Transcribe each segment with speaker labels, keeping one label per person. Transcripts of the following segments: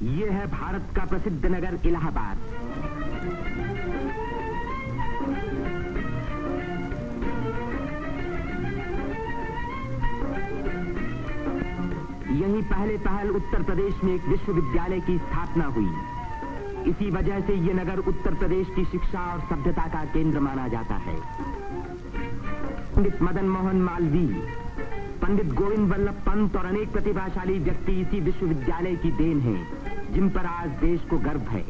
Speaker 1: ये है भारत का प्रसिद्ध नगर इलाहाबाद। यहीं पहल उत्तर प्रदेश में एक विश्वविद्यालय की स्थापना हुई। इसी वजह से ये नगर उत्तर प्रदेश की शिक्षा और सभ्यता का केंद्र माना जाता है। पंडित मदन मोहन मालवीय, पंडित गोविंद वल्लभ पंत और अनेक प्रतिभाशाली व्यक्ति इसी विश्वविद्यालय की देन हैं, जिन पर आज देश को गर्व है।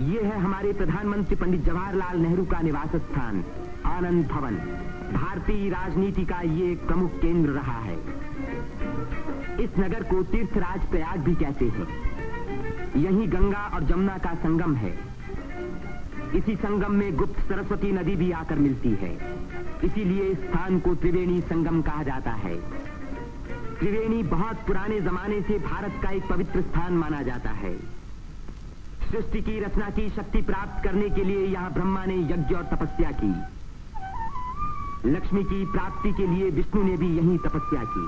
Speaker 1: ये है हमारे प्रधानमंत्री पंडित जवाहरलाल नेहरू का निवास स्थान, आनंद भवन। भारतीय राजनीति का ये एक प्रमुख केंद्र रहा है। इस नगर को तीर्थराज प्रयाग भी कहते हैं। यहीं गंगा और जमुना का संगम है। इसी संगम में गुप्त सरस्वती नदी भी आकर मिलती है। इसीलिए इस स्थान को त्रिवेणी संगम कहा जाता है। त्रिवेणी बहुत पुराने जमाने से भारत का एक पवित्र स्थान माना जाता है। सृष्टि की रचना की शक्ति प्राप्त करने के लिए यहाँ ब्रह्मा ने यज्ञ और तपस्या की। लक्ष्मी की प्राप्ति के लिए विष्णु ने भी यहीं तपस्या की।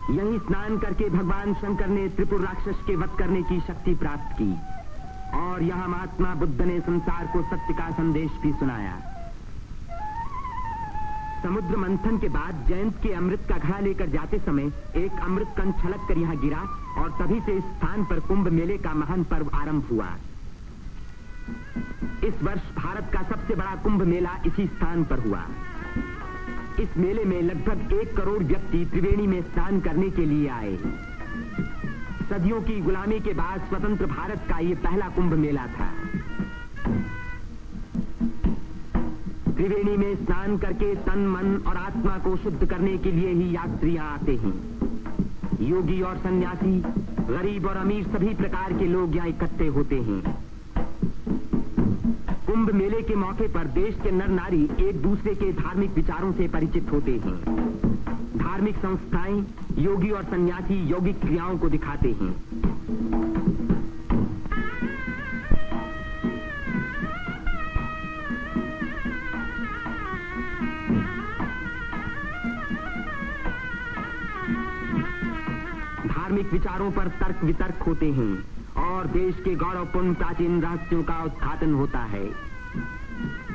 Speaker 1: यहीं स्नान करके भगवान शंकर ने त्रिपुर राक्षस के वध करने की शक्ति प्राप्त की और यहाँ महात्मा बुद्ध ने संसार को सत्य का संदेश भी सुनाया। समुद्र मंथन के बाद जयंत के अमृत का घड़ा लेकर जाते समय एक अमृत कण छलक कर यहाँ गिरा और तभी से इस स्थान पर कुंभ मेले का महान पर्व आरंभ हुआ। इस वर्ष भारत का सबसे बड़ा कुंभ मेला इसी स्थान पर हुआ। इस मेले में लगभग 1 करोड़ व्यक्ति त्रिवेणी में स्नान करने के लिए आए। सदियों की गुलामी के बाद स्वतंत्र भारत का ये पहला कुंभ मेला था। त्रिवेणी में स्नान करके तन, मन और आत्मा को शुद्ध करने के लिए ही यात्रियां आते हैं। योगी और सन्यासी, गरीब और अमीर सभी प्रकार के लोग यहाँ इकट्ठे होते हैं। कुंभ मेले के मौके पर देश के नर नारी एक दूसरे के धार्मिक विचारों से परिचित होते हैं। धार्मिक संस्थाएं योगी और सन्यासी यौगिक क्रियाओं को दिखाते हैं। धार्मिक विचारों पर तर्क वितर्क होते हैं और देश के गौरवपूर्ण प्राचीन रहस्यों का उद्घाटन होता है।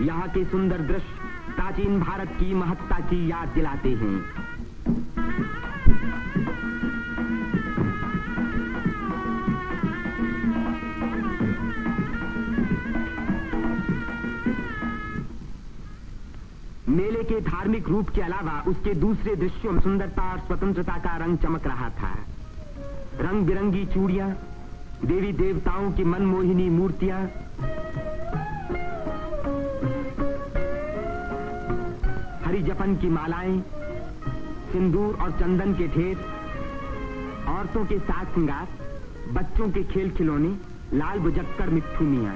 Speaker 1: यहाँ के सुंदर दृश्य प्राचीन भारत की महत्ता की याद दिलाते हैं। मेले के धार्मिक रूप के अलावा उसके दूसरे दृश्यों में सुंदरता और स्वतंत्रता का रंग चमक रहा था। रंग बिरंगी चूड़ियां, देवी देवताओं की मनमोहिनी मूर्तियां, हरी जपन की मालाएं, सिंदूर और चंदन के ढेर, औरतों के साज श्रृंगार, बच्चों के खेल खिलौने, लाल बुझक्कड़ मिट्ठू मियां।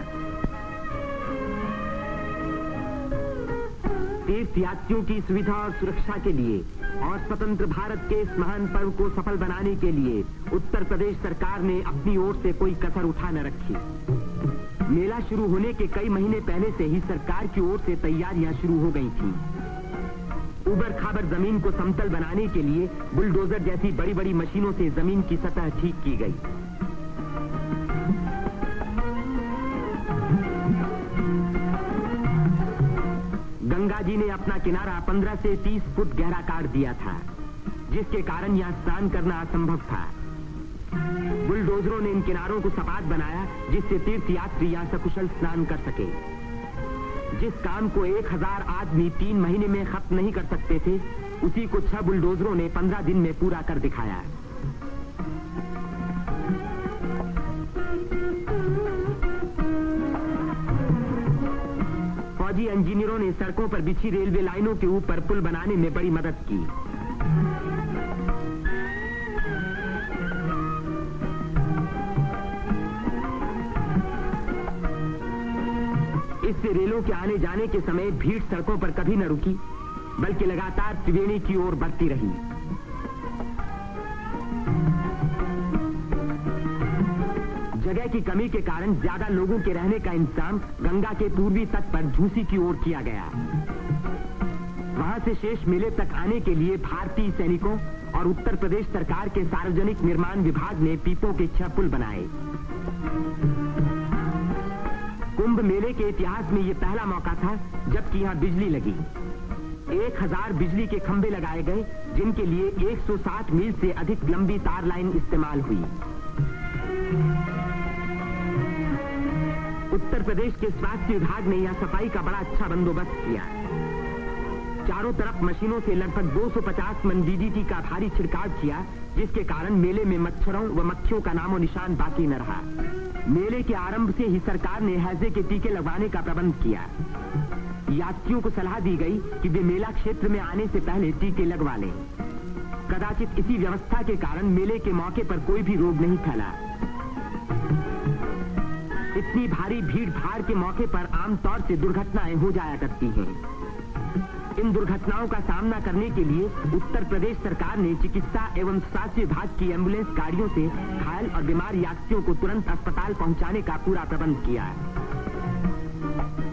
Speaker 1: तीर्थयात्रियों की सुविधा और सुरक्षा के लिए और स्वतंत्र भारत के इस महान पर्व को सफल बनाने के लिए उत्तर प्रदेश सरकार ने अपनी ओर से कोई कसर उठा न रखी। मेला शुरू होने के कई महीने पहले से ही सरकार की ओर से तैयारियां शुरू हो गई थीं। उबड़ खाबड़ जमीन को समतल बनाने के लिए बुलडोजर जैसी बड़ी बड़ी मशीनों से जमीन की सतह ठीक की गई। गंगा जी ने अपना किनारा 15 से 30 फुट गहरा काट दिया था, जिसके कारण यहाँ स्नान करना असंभव था। बुलडोजरों ने इन किनारों को सपाट बनाया, जिससे तीर्थयात्री यहाँ सकुशल स्नान कर सके। जिस काम को 1000 आदमी 3 महीने में खत्म नहीं कर सकते थे, उसी को 6 बुलडोजरों ने 15 दिन में पूरा कर दिखाया। फौजी इंजीनियरों ने सड़कों पर बिछी रेलवे लाइनों के ऊपर पुल बनाने में बड़ी मदद की। इससे रेलों के आने जाने के समय भीड़ सड़कों पर कभी न रुकी, बल्कि लगातार त्रिवेणी की ओर बढ़ती रही। जगह की कमी के कारण ज्यादा लोगों के रहने का इंतजाम गंगा के पूर्वी तट पर झूसी की ओर किया गया। वहां से शेष मेले तक आने के लिए भारतीय सैनिकों और उत्तर प्रदेश सरकार के सार्वजनिक निर्माण विभाग ने पीपों के 6 पुल बनाए। कुंभ मेले के इतिहास में ये पहला मौका था जबकि यहाँ बिजली लगी। 1000 बिजली के खंभे लगाए गए, जिनके लिए 160 मील से अधिक लंबी तार लाइन इस्तेमाल हुई। उत्तर प्रदेश के स्वास्थ्य विभाग ने यहाँ सफाई का बड़ा अच्छा बंदोबस्त किया। चारों तरफ मशीनों से लगभग 250 मन डीडीटी का भारी छिड़काव किया, जिसके कारण मेले में मच्छरों व मक्खियों का नामो निशान बाकी न रहा। मेले के आरंभ से ही सरकार ने हैजे के टीके लगवाने का प्रबंध किया। यात्रियों को सलाह दी गई कि वे मेला क्षेत्र में आने से पहले टीके लगवा लें। कदाचित इसी व्यवस्था के कारण मेले के मौके पर कोई भी रोग नहीं फैला। इतनी भारी भीड़ भाड़ के मौके पर आमतौर से दुर्घटनाएं हो जाया करती हैं। इन दुर्घटनाओं का सामना करने के लिए उत्तर प्रदेश सरकार ने चिकित्सा एवं स्वास्थ्य विभाग की एम्बुलेंस गाड़ियों से घायल और बीमार यात्रियों को तुरंत अस्पताल पहुंचाने का पूरा प्रबंध किया।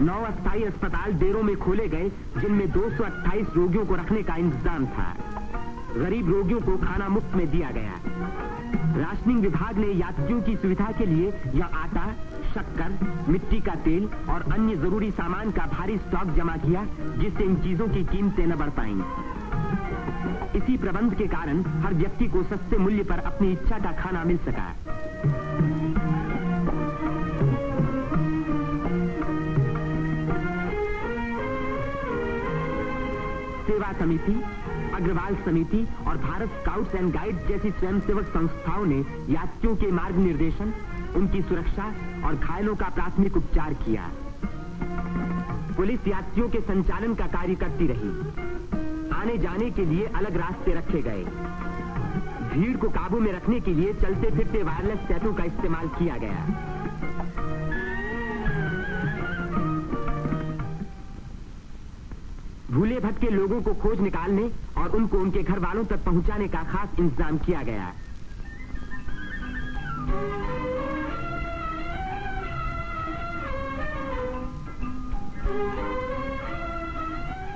Speaker 1: 9 अस्थायी अस्पताल देरों में खोले गए, जिनमें 228 रोगियों को रखने का इंतजाम था। गरीब रोगियों को खाना मुफ्त में दिया गया। राशनिंग विभाग ने यात्रियों की सुविधा के लिए यह आटा, शक्कर, मिट्टी का तेल और अन्य जरूरी सामान का भारी स्टॉक जमा किया, जिससे इन चीजों की कीमतें न बढ़ पाएं। इसी प्रबंध के कारण हर व्यक्ति को सस्ते मूल्य पर अपनी इच्छा का खाना मिल सका। सेवा समिति, अग्रवाल समिति और भारत स्काउट्स एंड गाइड्स जैसी स्वयंसेवक संस्थाओं ने यात्रियों के मार्ग निर्देशन, उनकी सुरक्षा और घायलों का प्राथमिक उपचार किया। पुलिस यात्रियों के संचालन का कार्य करती रही। आने जाने के लिए अलग रास्ते रखे गए। भीड़ को काबू में रखने के लिए चलते फिरते वायरलेस सेतु का इस्तेमाल किया गया। भूले भटके लोगों को खोज निकालने और उनको उनके घर वालों तक पहुंचाने का खास इंतजाम किया गया।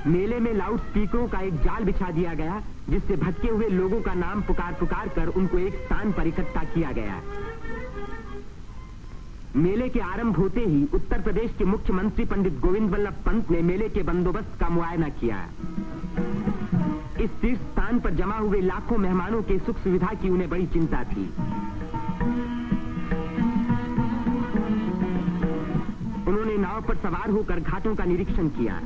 Speaker 1: मेले में लाउड स्पीकरों का एक जाल बिछा दिया गया, जिससे भटके हुए लोगों का नाम पुकार पुकार कर उनको एक स्थान पर इकट्ठा किया गया। मेले के आरंभ होते ही उत्तर प्रदेश के मुख्यमंत्री पंडित गोविंद बल्लभ पंत ने मेले के बंदोबस्त का मुआयना किया। इस तीर्थ स्थान पर जमा हुए लाखों मेहमानों के सुख सुविधा की उन्हें बड़ी चिंता थी। उन्होंने नाव पर सवार होकर घाटों का निरीक्षण किया।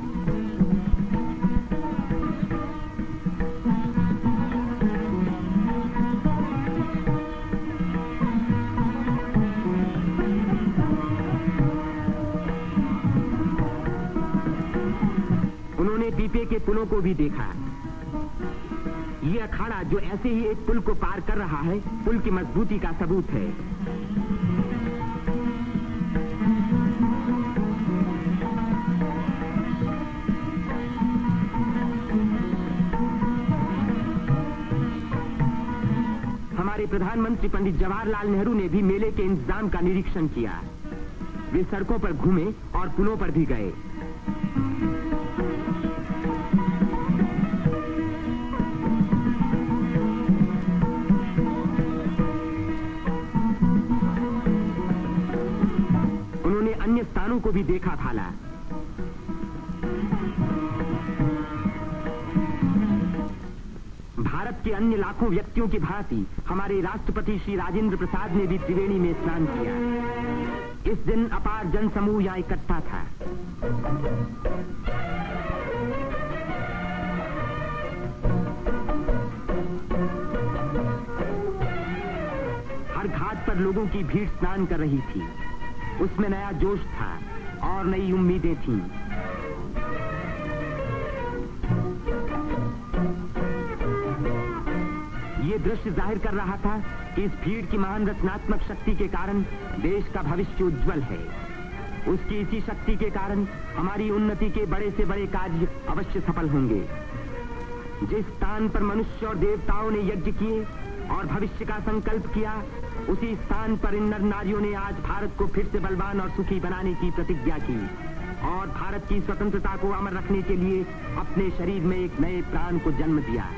Speaker 1: उन्होंने पीपे के पुलों को भी देखा। ये अखाड़ा जो ऐसे ही एक पुल को पार कर रहा है, पुल की मजबूती का सबूत है। हमारे प्रधानमंत्री पंडित जवाहरलाल नेहरू ने भी मेले के इंतजाम का निरीक्षण किया। वे सड़कों पर घूमे और पुलों पर भी गए। उन्होंने अन्य स्थानों को भी देखा भाला। भारत के अन्य लाखों व्यक्तियों की भांति हमारे राष्ट्रपति श्री राजेंद्र प्रसाद ने भी त्रिवेणी में स्नान किया। इस दिन अपार जनसमूह यहाँ इकट्ठा था। हर घाट पर लोगों की भीड़ स्नान कर रही थी। उसमें नया जोश था और नई उम्मीदें थीं। ये दृश्य जाहिर कर रहा था कि इस भीड़ की महान रचनात्मक शक्ति के कारण देश का भविष्य उज्जवल है। उसकी इसी शक्ति के कारण हमारी उन्नति के बड़े से बड़े कार्य अवश्य सफल होंगे। जिस स्थान पर मनुष्य और देवताओं ने यज्ञ किए और भविष्य का संकल्प किया, उसी स्थान पर इन नर नारियों ने आज भारत को फिर से बलवान और सुखी बनाने की प्रतिज्ञा की और भारत की स्वतंत्रता को अमर रखने के लिए अपने शरीर में एक नए प्राण को जन्म दिया।